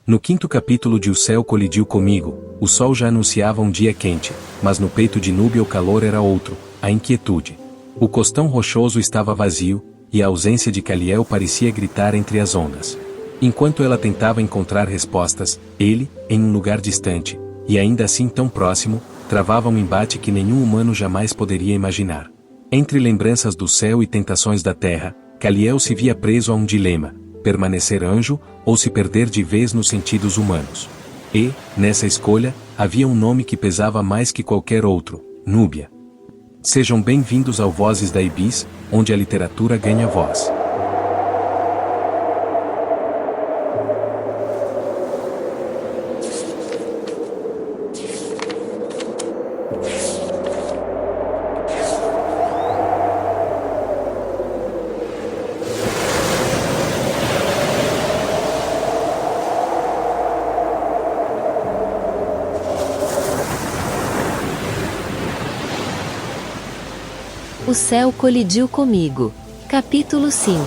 No quinto capítulo de O Céu Colidiu Comigo, o sol já anunciava um dia quente, mas no peito de Núbia o calor era outro, a inquietude. O costão rochoso estava vazio, e a ausência de Caliel parecia gritar entre as ondas. Enquanto ela tentava encontrar respostas, ele, em um lugar distante, e ainda assim tão próximo, travava um embate que nenhum humano jamais poderia imaginar. Entre lembranças do céu e tentações da terra, Caliel se via preso a um dilema: permanecer anjo, ou se perder de vez nos sentidos humanos. E, nessa escolha, havia um nome que pesava mais que qualquer outro: Núbia. Sejam bem-vindos ao Vozes da Ibis, onde a literatura ganha voz. O céu colidiu comigo. Capítulo 5.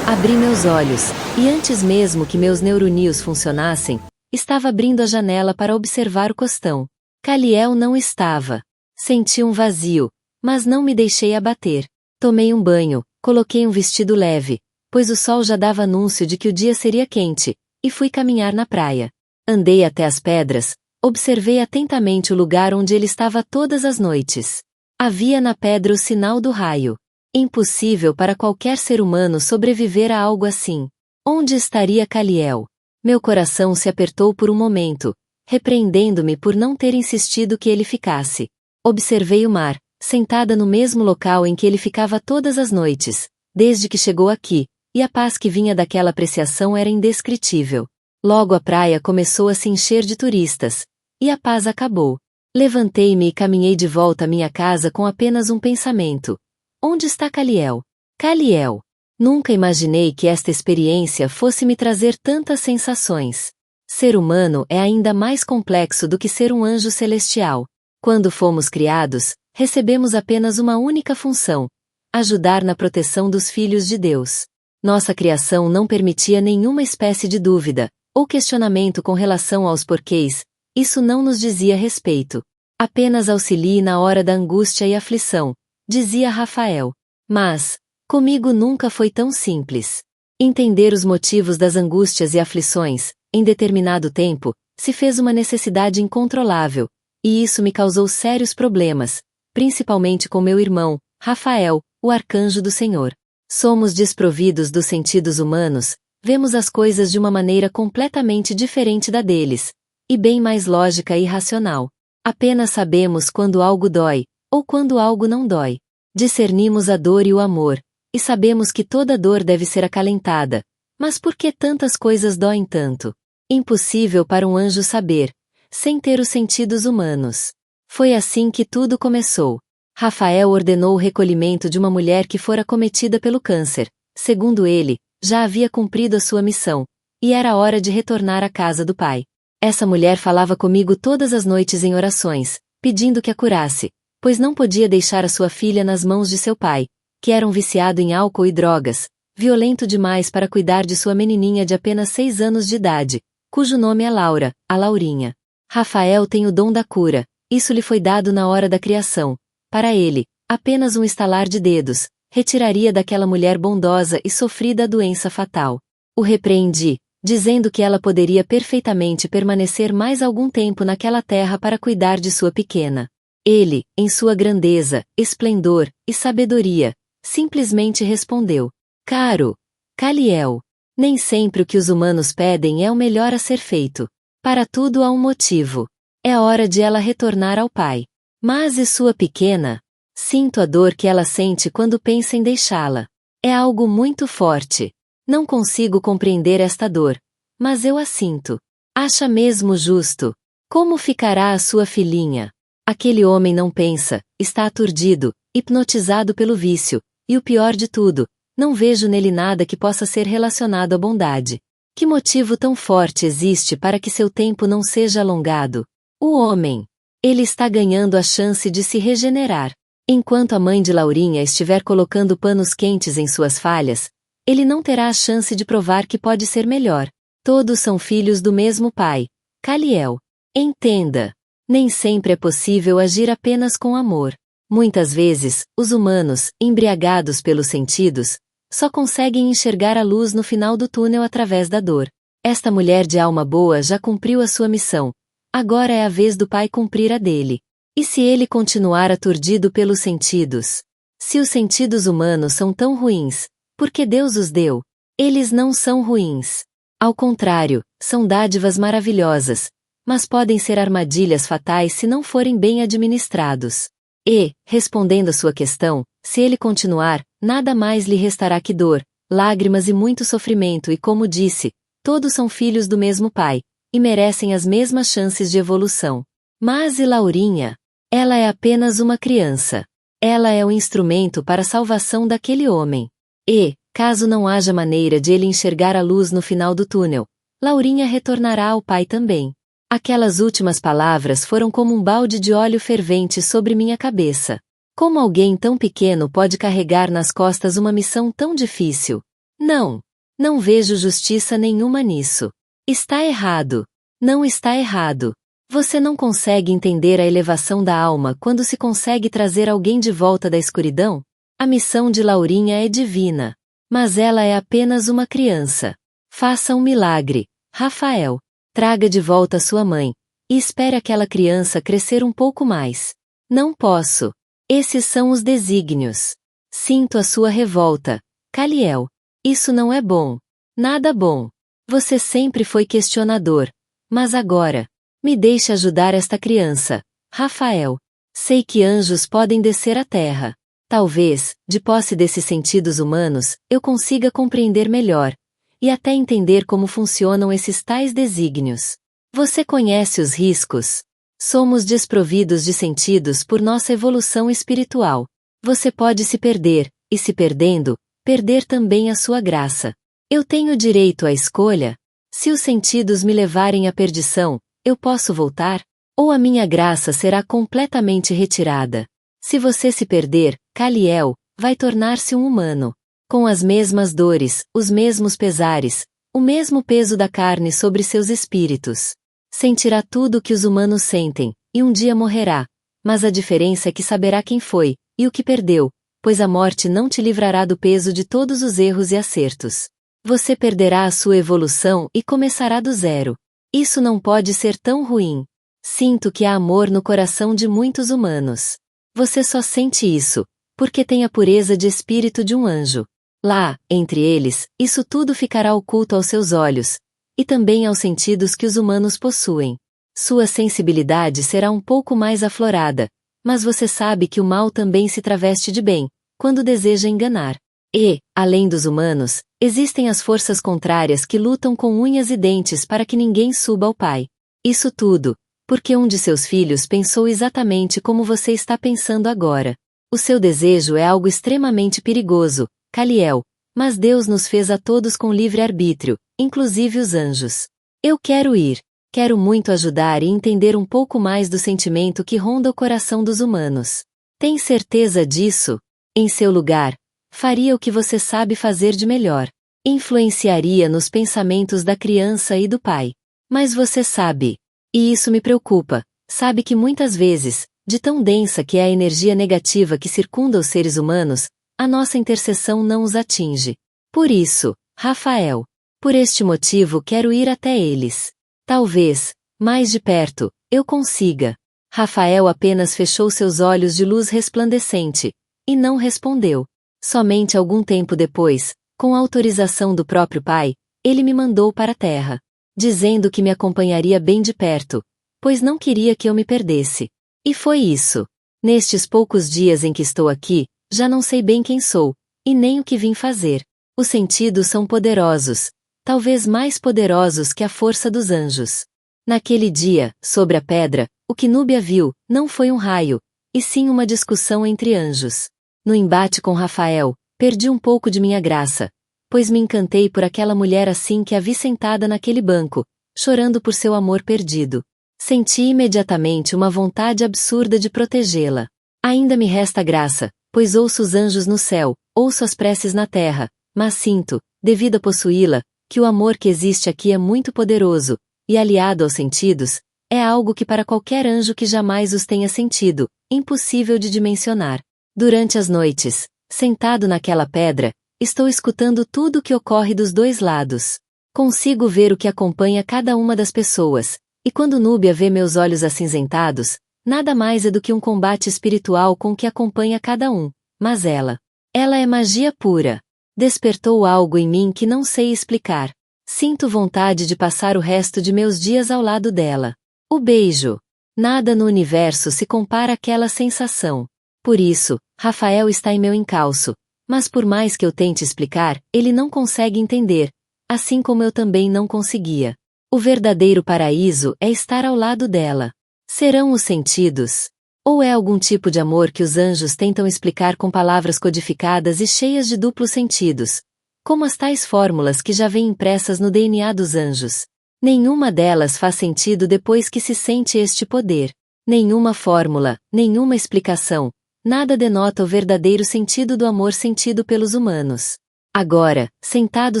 Abri meus olhos, e antes mesmo que meus neurônios funcionassem, estava abrindo a janela para observar o costão. Caliel não estava. Senti um vazio, mas não me deixei abater. Tomei um banho, coloquei um vestido leve, pois o sol já dava anúncio de que o dia seria quente, e fui caminhar na praia. Andei até as pedras, observei atentamente o lugar onde ele estava todas as noites. Havia na pedra o sinal do raio. Impossível para qualquer ser humano sobreviver a algo assim. Onde estaria Caliel? Meu coração se apertou por um momento, repreendendo-me por não ter insistido que ele ficasse. Observei o mar, sentada no mesmo local em que ele ficava todas as noites, desde que chegou aqui, e a paz que vinha daquela apreciação era indescritível. Logo a praia começou a se encher de turistas, e a paz acabou. Levantei-me e caminhei de volta à minha casa com apenas um pensamento: onde está Caliel? Caliel! Nunca imaginei que esta experiência fosse me trazer tantas sensações. Ser humano é ainda mais complexo do que ser um anjo celestial. Quando fomos criados, recebemos apenas uma única função: ajudar na proteção dos filhos de Deus. Nossa criação não permitia nenhuma espécie de dúvida, ou questionamento com relação aos porquês. Isso não nos dizia respeito. Apenas auxilie na hora da angústia e aflição, dizia Rafael. Mas, comigo nunca foi tão simples. Entender os motivos das angústias e aflições, em determinado tempo, se fez uma necessidade incontrolável, e isso me causou sérios problemas, principalmente com meu irmão, Rafael, o arcanjo do Senhor. Somos desprovidos dos sentidos humanos, vemos as coisas de uma maneira completamente diferente da deles, e bem mais lógica e racional. Apenas sabemos quando algo dói, ou quando algo não dói. Discernimos a dor e o amor, e sabemos que toda dor deve ser acalentada. Mas por que tantas coisas doem tanto? Impossível para um anjo saber, sem ter os sentidos humanos. Foi assim que tudo começou. Rafael ordenou o recolhimento de uma mulher que fora acometida pelo câncer. Segundo ele, já havia cumprido a sua missão, e era hora de retornar à casa do pai. Essa mulher falava comigo todas as noites em orações, pedindo que a curasse, pois não podia deixar a sua filha nas mãos de seu pai, que era um viciado em álcool e drogas, violento demais para cuidar de sua menininha de apenas 6 anos de idade, cujo nome é Laura, a Laurinha. Rafael tem o dom da cura, isso lhe foi dado na hora da criação. Para ele, apenas um estalar de dedos, retiraria daquela mulher bondosa e sofrida a doença fatal. O repreendi, dizendo que ela poderia perfeitamente permanecer mais algum tempo naquela terra para cuidar de sua pequena. Ele, em sua grandeza, esplendor e sabedoria, simplesmente respondeu: Caro Caliel, nem sempre o que os humanos pedem é o melhor a ser feito. Para tudo há um motivo. É a hora de ela retornar ao pai. Mas e sua pequena? Sinto a dor que ela sente quando pensa em deixá-la. É algo muito forte. Não consigo compreender esta dor, mas eu a sinto. Acha mesmo justo? Como ficará a sua filhinha? Aquele homem não pensa, está aturdido, hipnotizado pelo vício, e o pior de tudo, não vejo nele nada que possa ser relacionado à bondade. Que motivo tão forte existe para que seu tempo não seja alongado? O homem. Ele está ganhando a chance de se regenerar. Enquanto a mãe de Laurinha estiver colocando panos quentes em suas falhas, ele não terá a chance de provar que pode ser melhor. Todos são filhos do mesmo pai. Caliel. Entenda. Nem sempre é possível agir apenas com amor. Muitas vezes, os humanos, embriagados pelos sentidos, só conseguem enxergar a luz no final do túnel através da dor. Esta mulher de alma boa já cumpriu a sua missão. Agora é a vez do pai cumprir a dele. E se ele continuar aturdido pelos sentidos? Se os sentidos humanos são tão ruins, por que Deus os deu? Eles não são ruins. Ao contrário, são dádivas maravilhosas, mas podem ser armadilhas fatais se não forem bem administrados. E, respondendo à sua questão, se ele continuar, nada mais lhe restará que dor, lágrimas e muito sofrimento e, como disse, todos são filhos do mesmo pai, e merecem as mesmas chances de evolução. Mas e Laurinha? Ela é apenas uma criança. Ela é o instrumento para a salvação daquele homem. E, caso não haja maneira de ele enxergar a luz no final do túnel, Laurinha retornará ao pai também. Aquelas últimas palavras foram como um balde de óleo fervente sobre minha cabeça. Como alguém tão pequeno pode carregar nas costas uma missão tão difícil? Não vejo justiça nenhuma nisso. Está errado. Não está errado. Você não consegue entender a elevação da alma quando se consegue trazer alguém de volta da escuridão? A missão de Laurinha é divina. Mas ela é apenas uma criança. Faça um milagre, Rafael. Traga de volta sua mãe, e espere aquela criança crescer um pouco mais. Não posso. Esses são os desígnios. Sinto a sua revolta, Caliel. Isso não é bom. Nada bom. Você sempre foi questionador. Mas agora, me deixe ajudar esta criança, Rafael. Sei que anjos podem descer à terra. Talvez, de posse desses sentidos humanos, eu consiga compreender melhor, e até entender como funcionam esses tais desígnios. Você conhece os riscos? Somos desprovidos de sentidos por nossa evolução espiritual. Você pode se perder, e se perdendo, perder também a sua graça. Eu tenho direito à escolha? Se os sentidos me levarem à perdição, eu posso voltar? Ou a minha graça será completamente retirada? Se você se perder, Caliel, vai tornar-se um humano. Com as mesmas dores, os mesmos pesares, o mesmo peso da carne sobre seus espíritos. Sentirá tudo o que os humanos sentem, e um dia morrerá. Mas a diferença é que saberá quem foi, e o que perdeu, pois a morte não te livrará do peso de todos os erros e acertos. Você perderá a sua evolução e começará do zero. Isso não pode ser tão ruim. Sinto que há amor no coração de muitos humanos. Você só sente isso, porque tem a pureza de espírito de um anjo. Lá, entre eles, isso tudo ficará oculto aos seus olhos, e também aos sentidos que os humanos possuem. Sua sensibilidade será um pouco mais aflorada, mas você sabe que o mal também se traveste de bem, quando deseja enganar. E, além dos humanos, existem as forças contrárias que lutam com unhas e dentes para que ninguém suba ao pai. Isso tudo, porque um de seus filhos pensou exatamente como você está pensando agora. O seu desejo é algo extremamente perigoso, Caliel, mas Deus nos fez a todos com livre-arbítrio, inclusive os anjos. Eu quero ir. Quero muito ajudar e entender um pouco mais do sentimento que ronda o coração dos humanos. Tem certeza disso? Em seu lugar, faria o que você sabe fazer de melhor. Influenciaria nos pensamentos da criança e do pai. Mas você sabe. E isso me preocupa. Sabe que muitas vezes, de tão densa que é a energia negativa que circunda os seres humanos, a nossa intercessão não os atinge. Por isso, Rafael, por este motivo quero ir até eles. Talvez, mais de perto, eu consiga. Rafael apenas fechou seus olhos de luz resplandecente, e não respondeu. Somente algum tempo depois, com autorização do próprio pai, ele me mandou para a terra, dizendo que me acompanharia bem de perto, pois não queria que eu me perdesse. E foi isso. Nestes poucos dias em que estou aqui, já não sei bem quem sou, e nem o que vim fazer. Os sentidos são poderosos, talvez mais poderosos que a força dos anjos. Naquele dia, sobre a pedra, o que Núbia viu, não foi um raio, e sim uma discussão entre anjos. No embate com Rafael, perdi um pouco de minha graça, pois me encantei por aquela mulher assim que a vi sentada naquele banco, chorando por seu amor perdido. Senti imediatamente uma vontade absurda de protegê-la. Ainda me resta graça, pois ouço os anjos no céu, ouço as preces na terra, mas sinto, devido a possuí-la, que o amor que existe aqui é muito poderoso, e aliado aos sentidos, é algo que para qualquer anjo que jamais os tenha sentido, impossível de dimensionar. Durante as noites, sentado naquela pedra, estou escutando tudo o que ocorre dos dois lados. Consigo ver o que acompanha cada uma das pessoas, e quando Núbia vê meus olhos acinzentados, nada mais é do que um combate espiritual com que acompanha cada um, mas ela é magia pura. Despertou algo em mim que não sei explicar. Sinto vontade de passar o resto de meus dias ao lado dela. O beijo. Nada no universo se compara àquela sensação. Por isso, Rafael está em meu encalço, mas por mais que eu tente explicar, ele não consegue entender, assim como eu também não conseguia. O verdadeiro paraíso é estar ao lado dela. Serão os sentidos? Ou é algum tipo de amor que os anjos tentam explicar com palavras codificadas e cheias de duplos sentidos, como as tais fórmulas que já vêm impressas no DNA dos anjos? Nenhuma delas faz sentido depois que se sente este poder. Nenhuma fórmula, nenhuma explicação, nada denota o verdadeiro sentido do amor sentido pelos humanos. Agora, sentado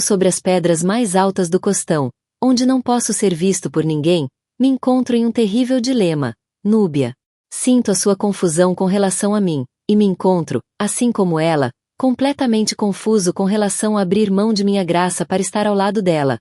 sobre as pedras mais altas do costão, onde não posso ser visto por ninguém, me encontro em um terrível dilema. Núbia. Sinto a sua confusão com relação a mim, e me encontro, assim como ela, completamente confuso com relação a abrir mão de minha graça para estar ao lado dela,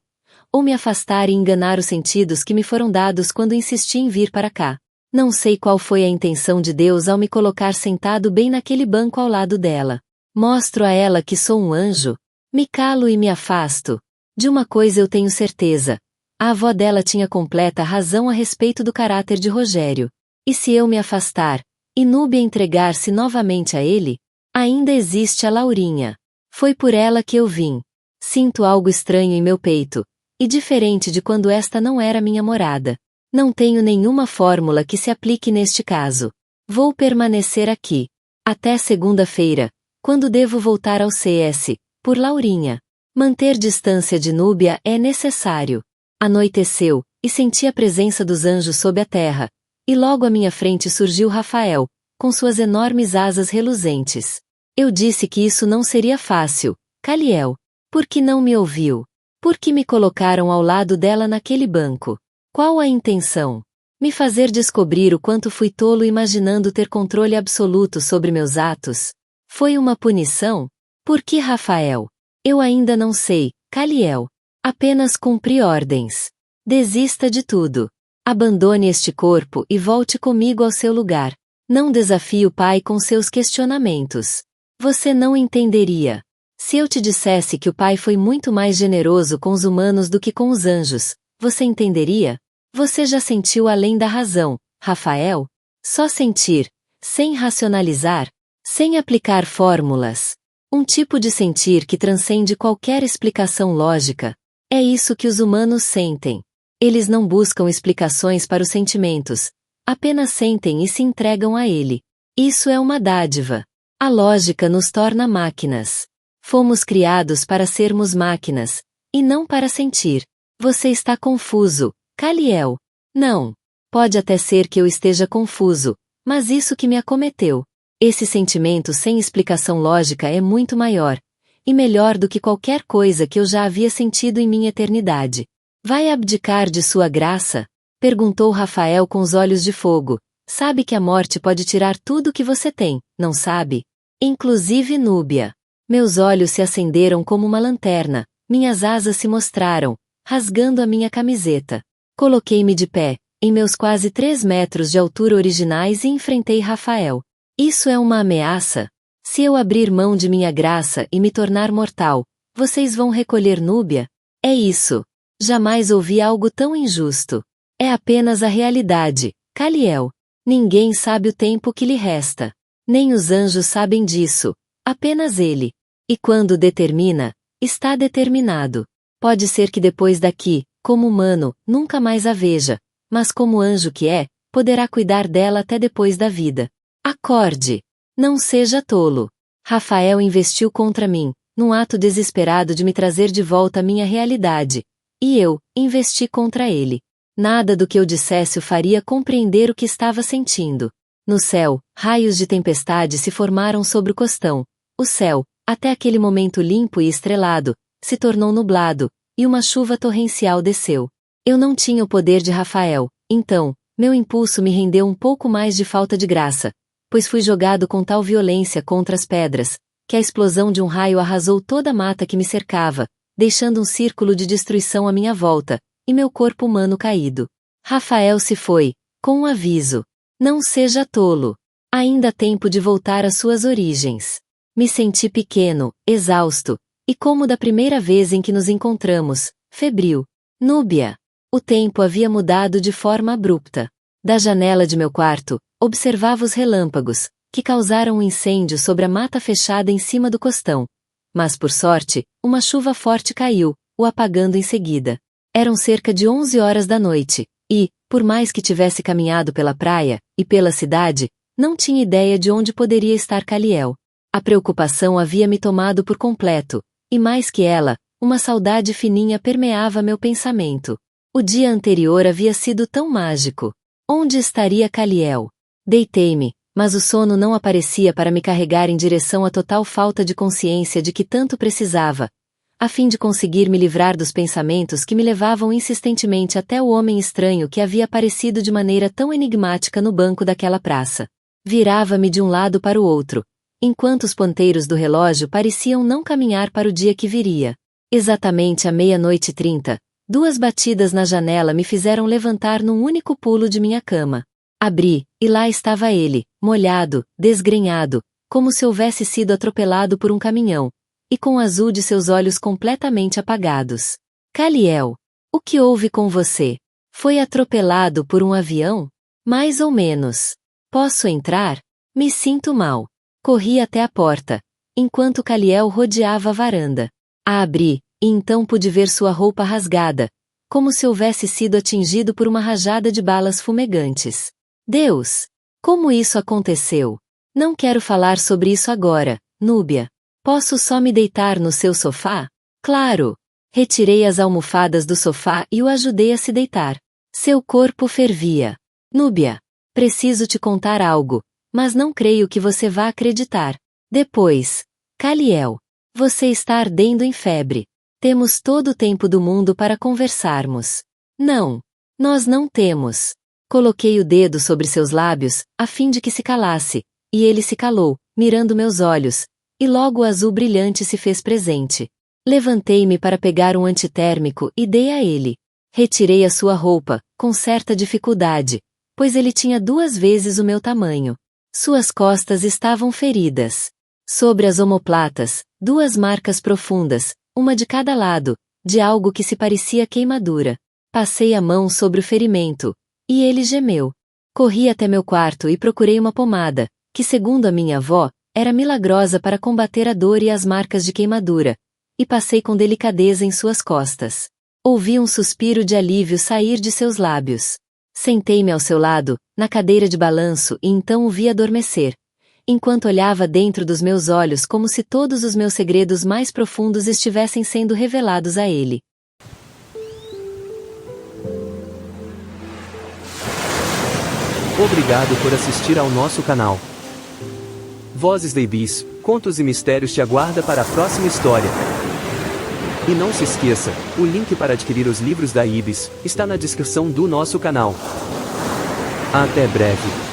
ou me afastar e enganar os sentidos que me foram dados quando insisti em vir para cá. Não sei qual foi a intenção de Deus ao me colocar sentado bem naquele banco ao lado dela. Mostro a ela que sou um anjo? Me calo e me afasto. De uma coisa eu tenho certeza. A avó dela tinha completa razão a respeito do caráter de Rogério. E se eu me afastar, e Núbia entregar-se novamente a ele? Ainda existe a Laurinha. Foi por ela que eu vim. Sinto algo estranho em meu peito, e diferente de quando esta não era minha morada. Não tenho nenhuma fórmula que se aplique neste caso. Vou permanecer aqui. Até segunda-feira, quando devo voltar ao CS, por Laurinha. Manter distância de Núbia é necessário. Anoiteceu, e senti a presença dos anjos sob a terra, e logo à minha frente surgiu Rafael, com suas enormes asas reluzentes. Eu disse que isso não seria fácil. Caliel. Por que não me ouviu? Por que me colocaram ao lado dela naquele banco? Qual a intenção? Me fazer descobrir o quanto fui tolo imaginando ter controle absoluto sobre meus atos? Foi uma punição? Por que Rafael? Eu ainda não sei, Caliel. Apenas cumpri ordens. Desista de tudo. Abandone este corpo e volte comigo ao seu lugar. Não desafie o pai com seus questionamentos. Você não entenderia. Se eu te dissesse que o pai foi muito mais generoso com os humanos do que com os anjos, você entenderia? Você já sentiu além da razão, Rafael? Só sentir, sem racionalizar, sem aplicar fórmulas. Um tipo de sentir que transcende qualquer explicação lógica. É isso que os humanos sentem. Eles não buscam explicações para os sentimentos, apenas sentem e se entregam a ele. Isso é uma dádiva. A lógica nos torna máquinas. Fomos criados para sermos máquinas, e não para sentir. Você está confuso, Caliel. Não. Pode até ser que eu esteja confuso, mas isso que me acometeu. Esse sentimento sem explicação lógica é muito maior, e melhor do que qualquer coisa que eu já havia sentido em minha eternidade. Vai abdicar de sua graça? Perguntou Rafael com os olhos de fogo. Sabe que a morte pode tirar tudo o que você tem, não sabe? Inclusive Núbia. Meus olhos se acenderam como uma lanterna, minhas asas se mostraram, rasgando a minha camiseta. Coloquei-me de pé, em meus quase 3 metros de altura originais e enfrentei Rafael. Isso é uma ameaça? Se eu abrir mão de minha graça e me tornar mortal, vocês vão recolher Núbia? É isso. Jamais ouvi algo tão injusto. É apenas a realidade, Caliel. Ninguém sabe o tempo que lhe resta. Nem os anjos sabem disso. Apenas ele. E quando determina, está determinado. Pode ser que depois daqui, como humano, nunca mais a veja, mas como anjo que é, poderá cuidar dela até depois da vida. Acorde. Não seja tolo. Rafael investiu contra mim, num ato desesperado de me trazer de volta à minha realidade. E eu, investi contra ele. Nada do que eu dissesse o faria compreender o que estava sentindo. No céu, raios de tempestade se formaram sobre o costão. O céu, até aquele momento limpo e estrelado, se tornou nublado, e uma chuva torrencial desceu. Eu não tinha o poder de Rafael, então, meu impulso me rendeu um pouco mais de falta de graça, pois fui jogado com tal violência contra as pedras, que a explosão de um raio arrasou toda a mata que me cercava, deixando um círculo de destruição à minha volta, e meu corpo humano caído. Rafael se foi, com um aviso: não seja tolo. Ainda há tempo de voltar às suas origens. Me senti pequeno, exausto, e como da primeira vez em que nos encontramos, febril. Núbia. O tempo havia mudado de forma abrupta. Da janela de meu quarto, observava os relâmpagos, que causaram um incêndio sobre a mata fechada em cima do costão. Mas por sorte, uma chuva forte caiu, o apagando em seguida. Eram cerca de 11 horas da noite, e, por mais que tivesse caminhado pela praia, e pela cidade, não tinha ideia de onde poderia estar Caliel. A preocupação havia me tomado por completo, e mais que ela, uma saudade fininha permeava meu pensamento. O dia anterior havia sido tão mágico. Onde estaria Caliel? Deitei-me, mas o sono não aparecia para me carregar em direção à total falta de consciência de que tanto precisava, a fim de conseguir me livrar dos pensamentos que me levavam insistentemente até o homem estranho que havia aparecido de maneira tão enigmática no banco daquela praça. Virava-me de um lado para o outro, enquanto os ponteiros do relógio pareciam não caminhar para o dia que viria. Exatamente à 00:30, 2 batidas na janela me fizeram levantar num único pulo de minha cama. Abri, e lá estava ele, molhado, desgrenhado, como se houvesse sido atropelado por um caminhão, e com o azul de seus olhos completamente apagados. Caliel, o que houve com você? Foi atropelado por um avião? Mais ou menos. Posso entrar? Me sinto mal. Corri até a porta, enquanto Caliel rodeava a varanda. A abri, e então pude ver sua roupa rasgada, como se houvesse sido atingido por uma rajada de balas fumegantes. Deus! Como isso aconteceu? Não quero falar sobre isso agora, Núbia. Posso só me deitar no seu sofá? Claro! Retirei as almofadas do sofá e o ajudei a se deitar. Seu corpo fervia. Núbia, preciso te contar algo, mas não creio que você vá acreditar. Depois. Caliel, você está ardendo em febre. Temos todo o tempo do mundo para conversarmos. Não. Nós não temos. Coloquei o dedo sobre seus lábios, a fim de que se calasse, e ele se calou, mirando meus olhos, e logo o azul brilhante se fez presente. Levantei-me para pegar um antitérmico e dei a ele. Retirei a sua roupa, com certa dificuldade, pois ele tinha 2 vezes o meu tamanho. Suas costas estavam feridas. Sobre as omoplatas, 2 marcas profundas, uma de cada lado, de algo que se parecia queimadura. Passei a mão sobre o ferimento, e ele gemeu. Corri até meu quarto e procurei uma pomada, que segundo a minha avó, era milagrosa para combater a dor e as marcas de queimadura, e passei com delicadeza em suas costas. Ouvi um suspiro de alívio sair de seus lábios. Sentei-me ao seu lado, na cadeira de balanço e então o vi adormecer, enquanto olhava dentro dos meus olhos como se todos os meus segredos mais profundos estivessem sendo revelados a ele. Obrigado por assistir ao nosso canal. Vozes da Ibis, Contos e Mistérios te aguarda para a próxima história. E não se esqueça, o link para adquirir os livros da Ibis está na descrição do nosso canal. Até breve.